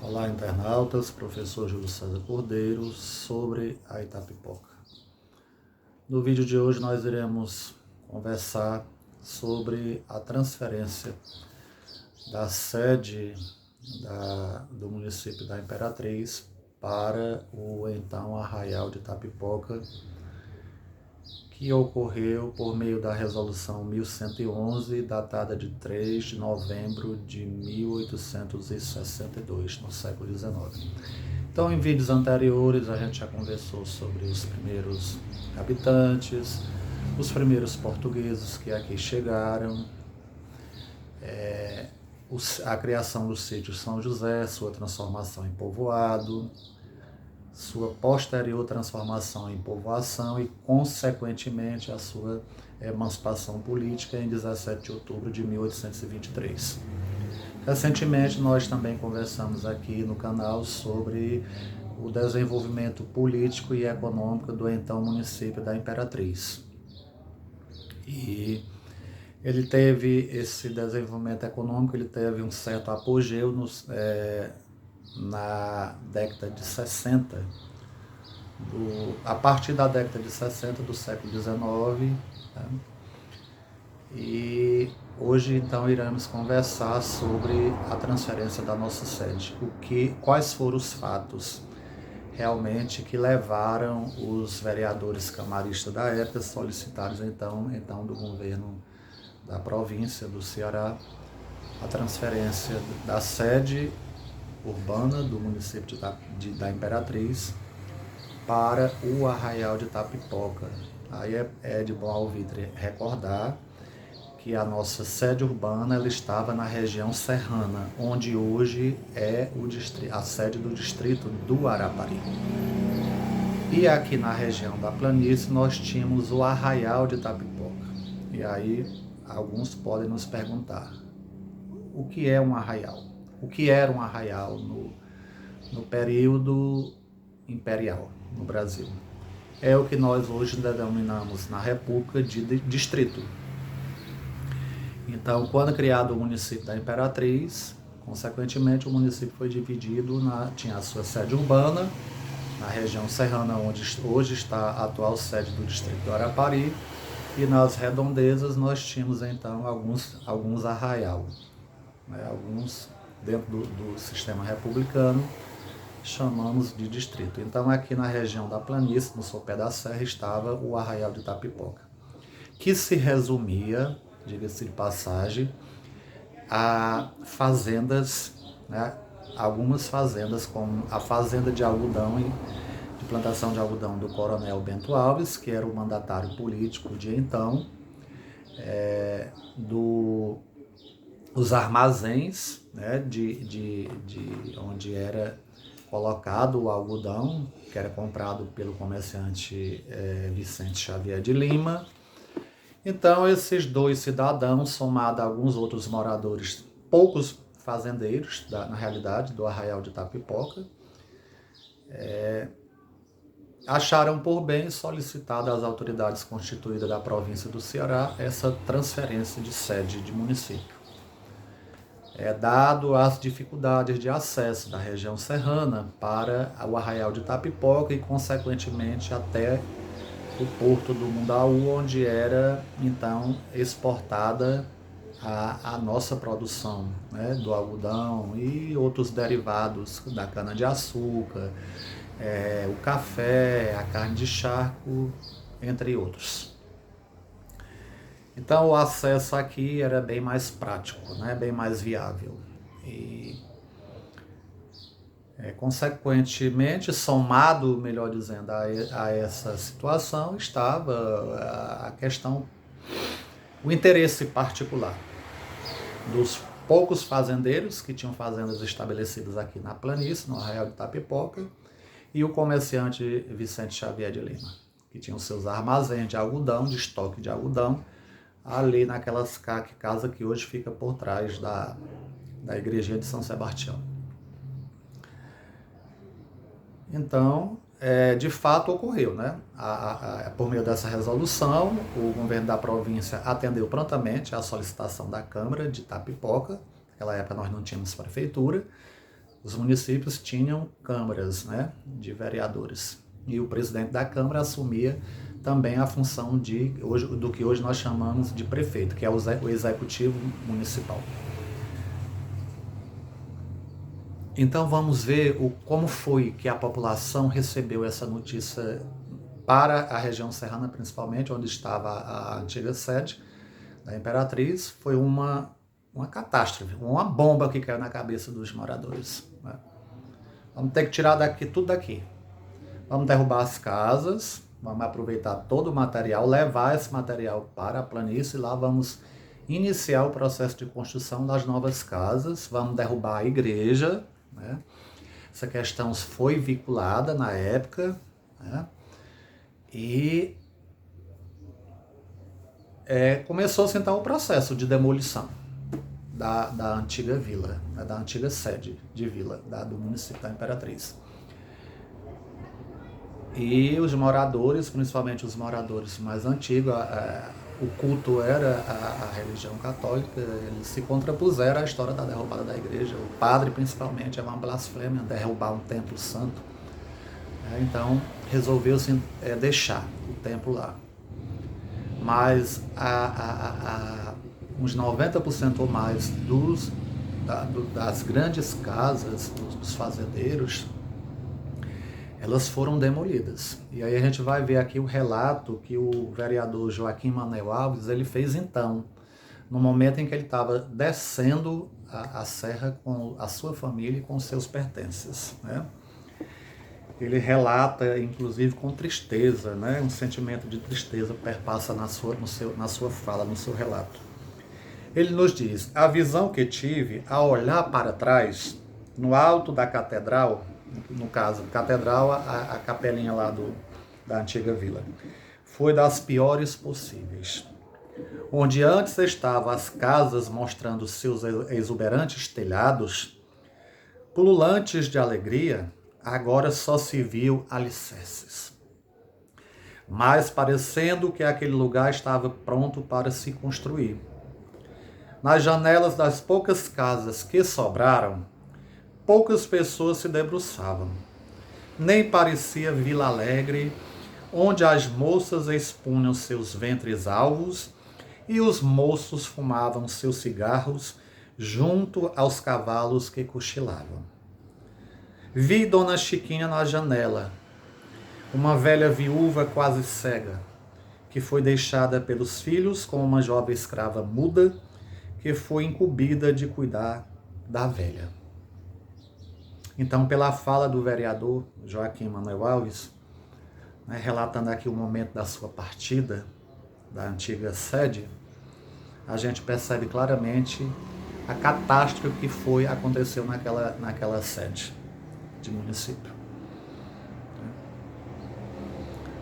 Olá, internautas, professor Júlio César Cordeiro, sobre a Itapipoca. No vídeo de hoje nós iremos conversar sobre a transferência da sede do município da Imperatriz para o então Arraial de Itapipoca, que ocorreu por meio da Resolução 1111, datada de 3 de novembro de 1862, no século XIX. Então, em vídeos anteriores, a gente já conversou sobre os primeiros habitantes, os primeiros portugueses que aqui chegaram, a criação do sítio São José, sua transformação em povoado, sua posterior transformação em povoação e, consequentemente, a sua emancipação política em 17 de outubro de 1823. Recentemente, nós também conversamos aqui no canal sobre o desenvolvimento político e econômico do então município da Imperatriz. E ele teve esse desenvolvimento econômico, ele teve um certo apogeu na década de 60, a partir da década de 60 do século XIX, né? E hoje então iremos conversar sobre a transferência da nossa sede, quais foram os fatos realmente que levaram os vereadores camaristas da época solicitados então do governo da província do Ceará a transferência da sede urbana do município da Imperatriz para o Arraial de Itapipoca. Aí é de bom alvitre recordar que a nossa sede urbana ela estava na região serrana, onde hoje é a sede do distrito do Arapari. E aqui na região da planície nós tínhamos o Arraial de Itapipoca. E aí alguns podem nos perguntar, o que é um arraial? O que era um arraial no período imperial no Brasil? É o que nós hoje denominamos na República de distrito. Então, quando criado o município da Imperatriz, consequentemente o município foi dividido, tinha a sua sede urbana, na região serrana, onde hoje está a atual sede do distrito do Arapari, e nas redondezas nós tínhamos então alguns arraial, né? Alguns dentro do sistema republicano chamamos de distrito. Então aqui na região da planície, no sopé da serra, estava o Arraial de Itapipoca, que se resumia, diga-se de passagem, a fazendas, né? Algumas fazendas, como a fazenda de algodão de plantação de algodão do Coronel Bento Alves, que era o mandatário político de então, os armazéns, né, de onde era colocado o algodão, que era comprado pelo comerciante Vicente Xavier de Lima. Então, esses dois cidadãos, somado a alguns outros moradores, poucos fazendeiros, na realidade, do Arraial de Itapipoca, acharam por bem solicitar às autoridades constituídas da província do Ceará essa transferência de sede de município. Dado as dificuldades de acesso da região serrana para o Arraial de Itapipoca e, consequentemente, até o porto do Mundaú, onde era, então, exportada a nossa produção, né, do algodão e outros derivados da cana-de-açúcar, o café, a carne de charco, entre outros. Então o acesso aqui era bem mais prático, né? Bem mais viável. E, consequentemente, somado, melhor dizendo, a essa situação, estava a questão, o interesse particular dos poucos fazendeiros que tinham fazendas estabelecidas aqui na planície, no Arraial de Itapipoca, e o comerciante Vicente Xavier de Lima, que tinha os seus armazéns de algodão, de estoque de algodão, ali naquelas casa que hoje fica por trás da igrejinha de São Sebastião. Então, de fato ocorreu, né? Por meio dessa resolução, o governo da província atendeu prontamente à solicitação da Câmara de Itapipoca. Naquela época nós não tínhamos prefeitura, Os municípios tinham câmaras, né, de vereadores. E o presidente da Câmara assumia também a função do que hoje nós chamamos de prefeito, que é o executivo municipal. Então vamos ver como foi que a população recebeu essa notícia para a região serrana, principalmente, onde estava a antiga sede da Imperatriz. Foi uma catástrofe, uma bomba que caiu na cabeça dos moradores, né? Vamos ter que tirar tudo daqui. Vamos derrubar as casas, vamos aproveitar todo o material, levar esse material para a planície, e lá vamos iniciar o processo de construção das novas casas, vamos derrubar a igreja, né? Essa questão foi vinculada na época, né? E começou-se então o processo de demolição da antiga vila, né? Da antiga sede de vila do município da Imperatriz. E os moradores, principalmente os moradores mais antigos, o culto era a religião católica, eles se contrapuseram à história da derrubada da igreja. O padre, principalmente, é uma blasfêmia derrubar um templo santo. Então, resolveu-se deixar o templo lá. Mas uns 90% ou mais das grandes casas, dos fazendeiros, elas foram demolidas. E aí a gente vai ver aqui o relato que o vereador Joaquim Manuel Alves ele fez então, no momento em que ele estava descendo a serra com a sua família e com seus pertences, né? Ele relata, inclusive, com tristeza, né? Um sentimento de tristeza perpassa na sua fala, no seu relato. Ele nos diz: a visão que tive ao olhar para trás, no alto da catedral, no caso, catedral, a capelinha lá da antiga vila, foi das piores possíveis. Onde antes estavam as casas mostrando seus exuberantes telhados, pululantes de alegria, agora só se viu alicerces. Mas parecendo que aquele lugar estava pronto para se construir. Nas janelas das poucas casas que sobraram, poucas pessoas se debruçavam. Nem parecia Vila Alegre, onde as moças expunham seus ventres alvos e os moços fumavam seus cigarros junto aos cavalos que cochilavam. Vi Dona Chiquinha na janela, uma velha viúva quase cega, que foi deixada pelos filhos com uma jovem escrava muda, que foi incumbida de cuidar da velha. Então, pela fala do vereador Joaquim Manuel Alves, né, relatando aqui o momento da sua partida da antiga sede, a gente percebe claramente a catástrofe que aconteceu naquela sede de município.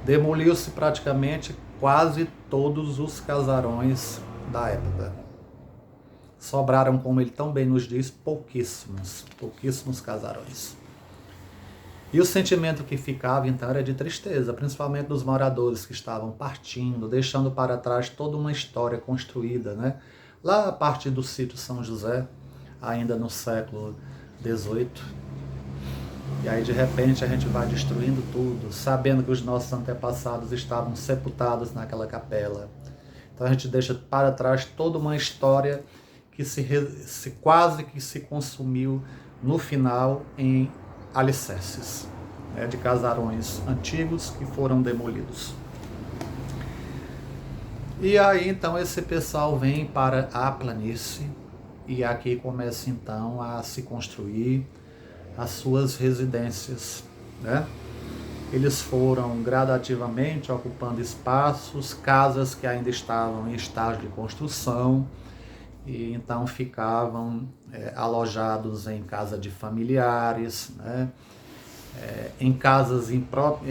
Demoliu-se praticamente quase todos os casarões da época. Sobraram, como ele tão bem nos diz, pouquíssimos casarões. E o sentimento que ficava, então, era de tristeza, principalmente dos moradores que estavam partindo, deixando para trás toda uma história construída, né? Lá a partir do sítio São José, ainda no século XVIII. E aí, de repente, a gente vai destruindo tudo, sabendo que os nossos antepassados estavam sepultados naquela capela. Então a gente deixa para trás toda uma história que quase que se consumiu no final em alicerces, né, de casarões antigos que foram demolidos. E aí então esse pessoal vem para a planície e aqui começa então a se construir as suas residências, né? Eles foram gradativamente ocupando espaços, casas que ainda estavam em estágio de construção, e então ficavam alojados em casa de familiares, né? Em casas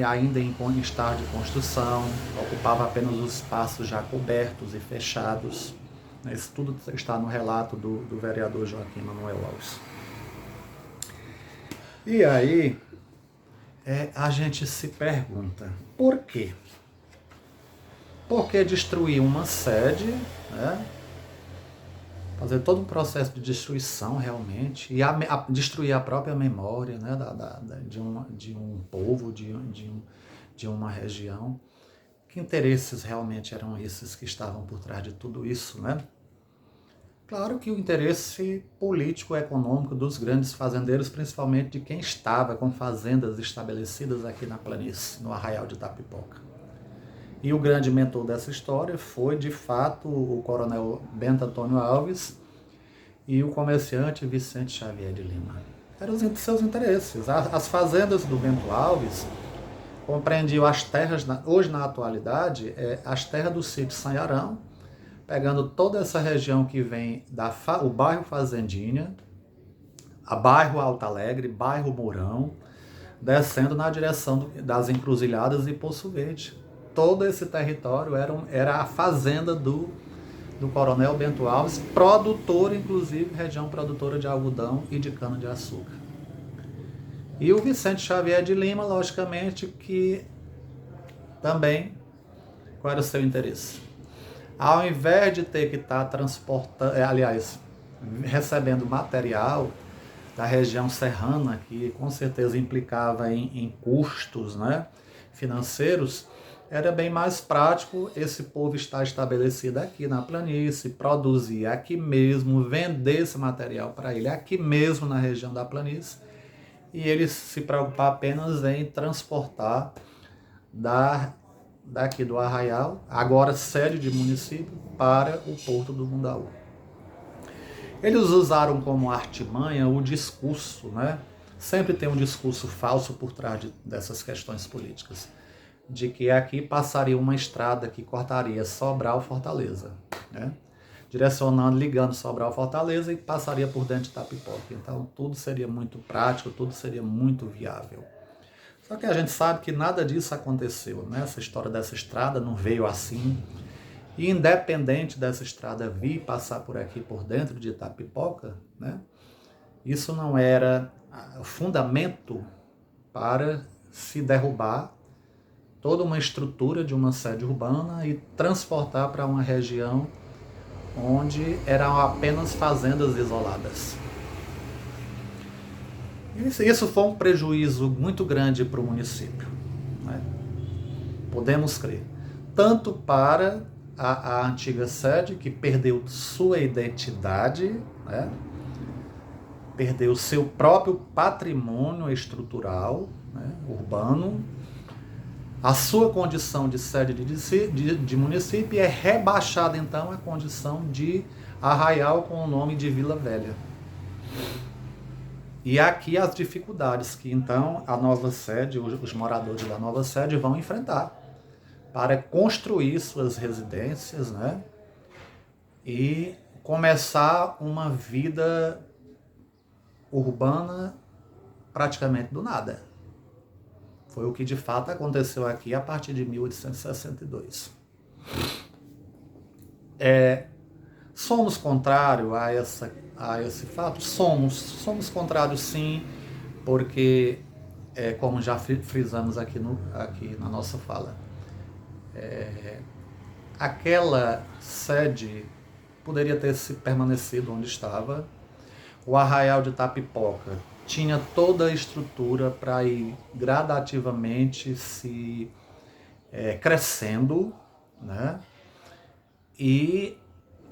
ainda em estágio de construção, ocupava apenas os espaços já cobertos e fechados. Isso tudo está no relato do vereador Joaquim Manuel Alves. E aí a gente se pergunta, por quê? Por que destruir uma sede, né, fazer todo um processo de destruição realmente, e destruir a própria memória, né, de um povo, de uma região. Que interesses realmente eram esses que estavam por trás de tudo isso, né? Claro que o interesse político-econômico dos grandes fazendeiros, principalmente de quem estava com fazendas estabelecidas aqui na planície, no Arraial de Itapipoca. E o grande mentor dessa história foi, de fato, o coronel Bento Antônio Alves e o comerciante Vicente Xavier de Lima. Eram os seus interesses. As fazendas do Bento Alves compreendiam as terras, hoje na atualidade, as terras do sítio Sanharão, pegando toda essa região que vem o bairro Fazendinha, a bairro Alto Alegre, bairro Mourão, descendo na direção das Encruzilhadas e Poço Verde. Todo esse território era a fazenda do coronel Bento Alves, produtor, inclusive, região produtora de algodão e de cana-de-açúcar. E o Vicente Xavier de Lima, logicamente, que também, qual era o seu interesse? Ao invés de ter que estar transportando, recebendo material da região serrana, que com certeza implicava em custos, né, financeiros, era bem mais prático esse povo estar estabelecido aqui na planície, produzir aqui mesmo, vender esse material para ele aqui mesmo na região da planície, e ele se preocupar apenas em transportar daqui do Arraial, agora sede de município, para o Porto do Mundaú. Eles usaram como artimanha o discurso, né? Sempre tem um discurso falso por trás dessas questões políticas, de que aqui passaria uma estrada que cortaria Sobral-Fortaleza, né? Direcionando, ligando Sobral-Fortaleza e passaria por dentro de Itapipoca. Então tudo seria muito prático, tudo seria muito viável. Só que a gente sabe que nada disso aconteceu, né? Essa história dessa estrada não veio assim. E independente dessa estrada vir passar por aqui, por dentro de Itapipoca, né? Isso não era fundamento para se derrubar toda uma estrutura de uma sede urbana e transportar para uma região onde eram apenas fazendas isoladas. Isso foi um prejuízo muito grande para o município, né? Podemos crer. Tanto para a antiga sede, que perdeu sua identidade, né? Perdeu seu próprio patrimônio estrutural, né, urbano, a sua condição de sede de município é rebaixada, então, à condição de arraial com o nome de Vila Velha. E aqui as dificuldades que, então, a nova sede, os moradores da nova sede vão enfrentar para construir suas residências, né, e começar uma vida urbana praticamente do nada. Foi o que de fato aconteceu aqui a partir de 1862. Somos contrários a esse fato? Somos contrários sim, porque, como já frisamos aqui na nossa fala, aquela sede poderia ter se permanecido onde estava. O Arraial de Itapipoca tinha toda a estrutura para ir gradativamente se crescendo, né? E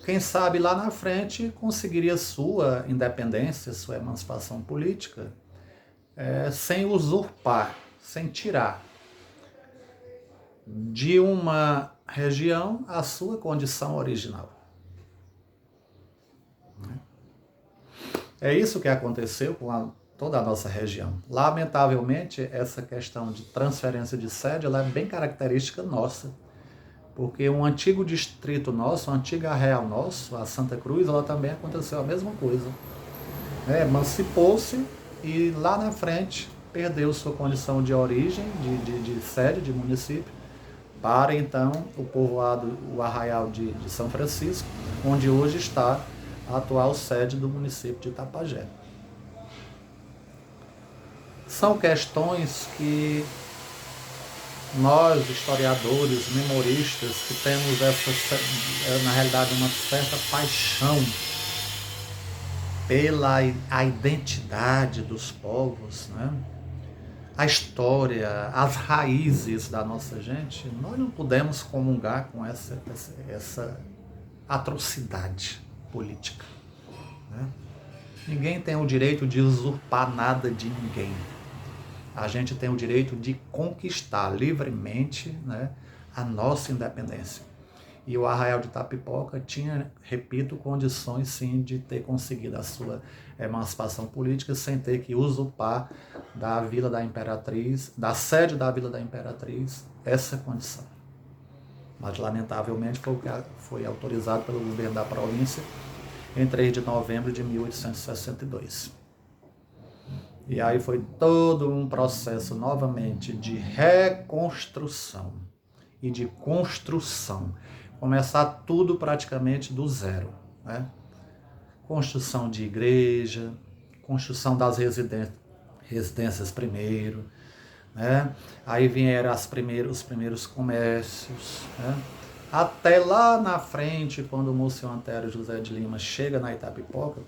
quem sabe lá na frente conseguiria sua independência, sua emancipação política, sem usurpar, sem tirar de uma região a sua condição original. É isso que aconteceu com toda a nossa região. Lamentavelmente, essa questão de transferência de sede ela é bem característica nossa, porque um antigo distrito nosso, um antigo arraial nosso, a Santa Cruz, ela também aconteceu a mesma coisa. Emancipou-se e lá na frente perdeu sua condição de origem, de sede, de município, para então o povoado, o arraial de São Francisco, onde hoje está a atual sede do município de Itapajé. São questões que nós, historiadores, memoristas, que temos na realidade uma certa paixão pela a identidade dos povos, né? A história, as raízes da nossa gente, nós não podemos comungar com essa atrocidade política, né? Ninguém tem o direito de usurpar nada de ninguém. A gente tem o direito de conquistar livremente, né, a nossa independência. E o Arraial de Itapipoca tinha, repito, condições sim de ter conseguido a sua emancipação política sem ter que usurpar da Vila da Imperatriz, da sede da Vila da Imperatriz, essa condição. Mas, lamentavelmente, foi autorizado pelo governo da província em 3 de novembro de 1862. E aí foi todo um processo, novamente, de reconstrução e de construção. Começar tudo praticamente do zero, né? Construção de igreja, construção das residências primeiro, né? Aí vieram os primeiros comércios, né? Até lá na frente, quando o Múcio Antero José de Lima chega na Itapipoca,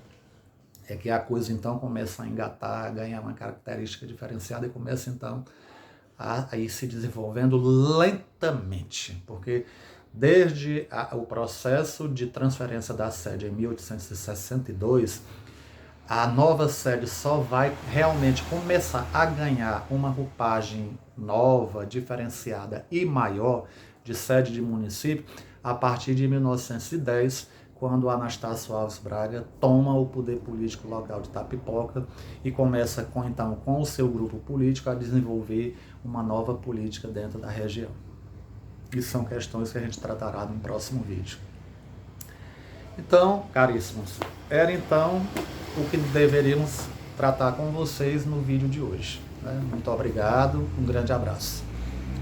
é que a coisa então começa a engatar, a ganhar uma característica diferenciada e começa então a ir se desenvolvendo lentamente, porque desde o processo de transferência da sede em 1862, a nova sede só vai realmente começar a ganhar uma roupagem nova, diferenciada e maior de sede de município a partir de 1910, quando Anastácio Alves Braga toma o poder político local de Itapipoca e começa com o seu grupo político a desenvolver uma nova política dentro da região. E são questões que a gente tratará no próximo vídeo. Então, caríssimos, era então o que deveríamos tratar com vocês no vídeo de hoje, né? Muito obrigado, um grande abraço.